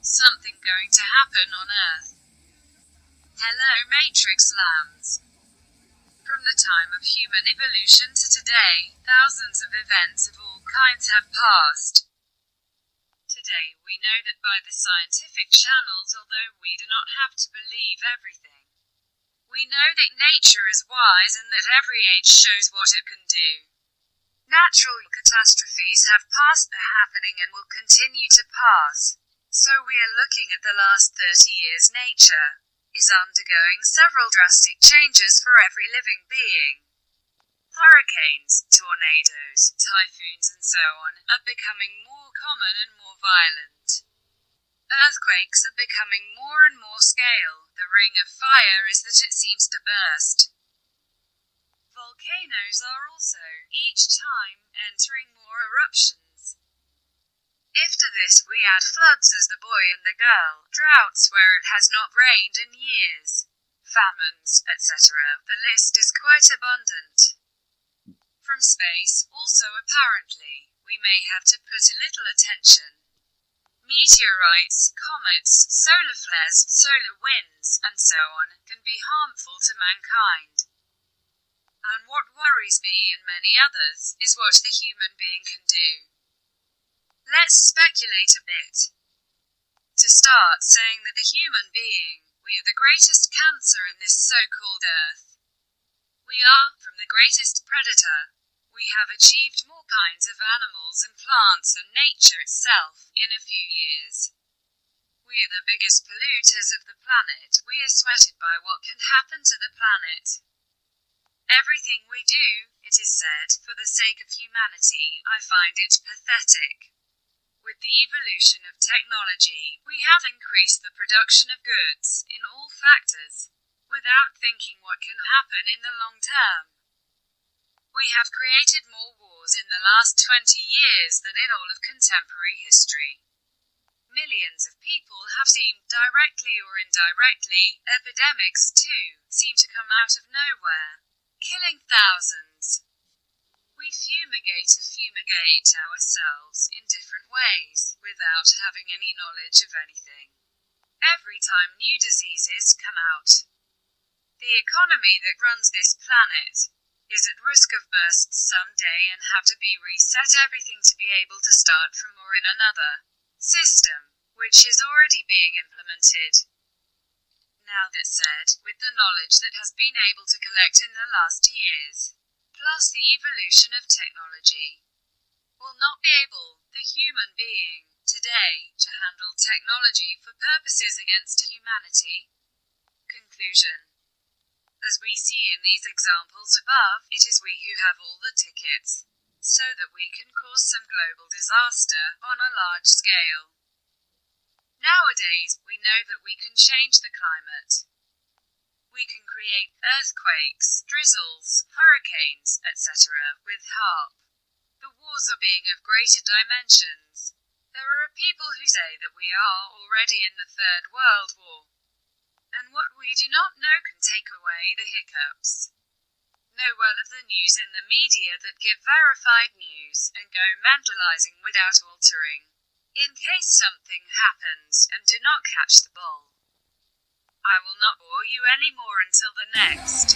Something going to happen on Earth. Hello Matrix Lambs. From the time of human evolution to today, thousands of events of all kinds have passed. Today we know that by the scientific channels, although we do not have to believe everything. We know that nature is wise and that every age shows what it can do. Natural catastrophes have passed, are happening and will continue to pass. So we are looking at the last 30 years. Nature is undergoing several drastic changes for every living being. Hurricanes, tornadoes, typhoons and so on are becoming more common and more violent. Earthquakes are becoming more and more scale. The ring of fire is that it seems to burst. Volcanoes are also, each time, entering more eruptions. If to this we add floods as the boy and the girl, droughts where it has not rained in years, famines, etc., the list is quite abundant. From space, also apparently, we may have to put a little attention. Meteorites, comets, solar flares, solar winds, and so on, can be harmful to mankind. And what worries me and many others, is what the human being can do. Let's speculate a bit. To start, saying that the human being, we are the greatest cancer in this so-called Earth. We are, from the greatest predator. We have achieved more kinds of animals and plants than nature itself, in a few years. We are the biggest polluters of the planet. We are sweated by what can happen to the planet. Everything we do, it is said, for the sake of humanity, I find it pathetic. With the evolution of technology, we have increased the production of goods, in all factors, without thinking what can happen in the long term. We have created more wars in the last 20 years than in all of contemporary history. Millions of people have seen, directly or indirectly, epidemics too, seem to come out of nowhere, killing thousands. We fumigate ourselves in different ways, without having any knowledge of anything. Every time new diseases come out. The economy that runs this planet is at risk of burst someday and have to be reset, everything to be able to start from or in another system, which is already being implemented. Now that said, with the knowledge that has been able to collect in the last years, plus the evolution of technology, will not be able, the human being, today, to handle technology for purposes against humanity. Conclusion. As we see in these examples above, it is we who have all the tickets, so that we can cause some global disaster, on a large scale. Nowadays, we know that we can change the climate. We can create earthquakes, drizzles, hurricanes, etc. with HAARP. The wars are being of greater dimensions. There are people who say that we are already in the Third World War. And what we do not know can take away the hiccups. Know well of the news in the media that give verified news, and go mentalizing without altering. In case something happens, and do not catch the ball. I will not bore you anymore until the next.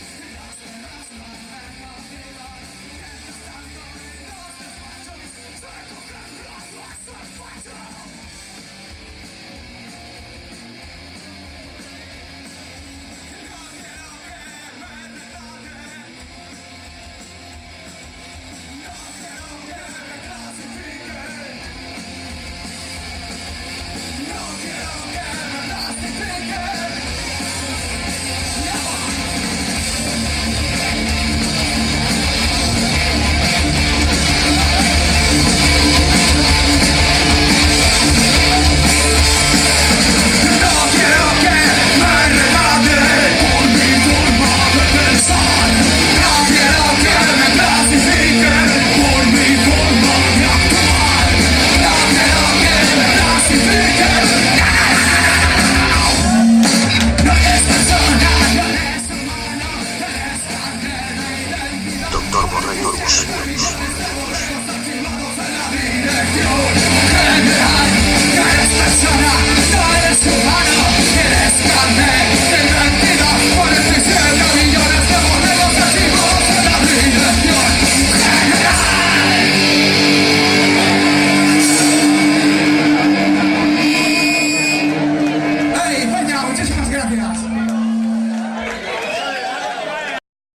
correcto el boceto.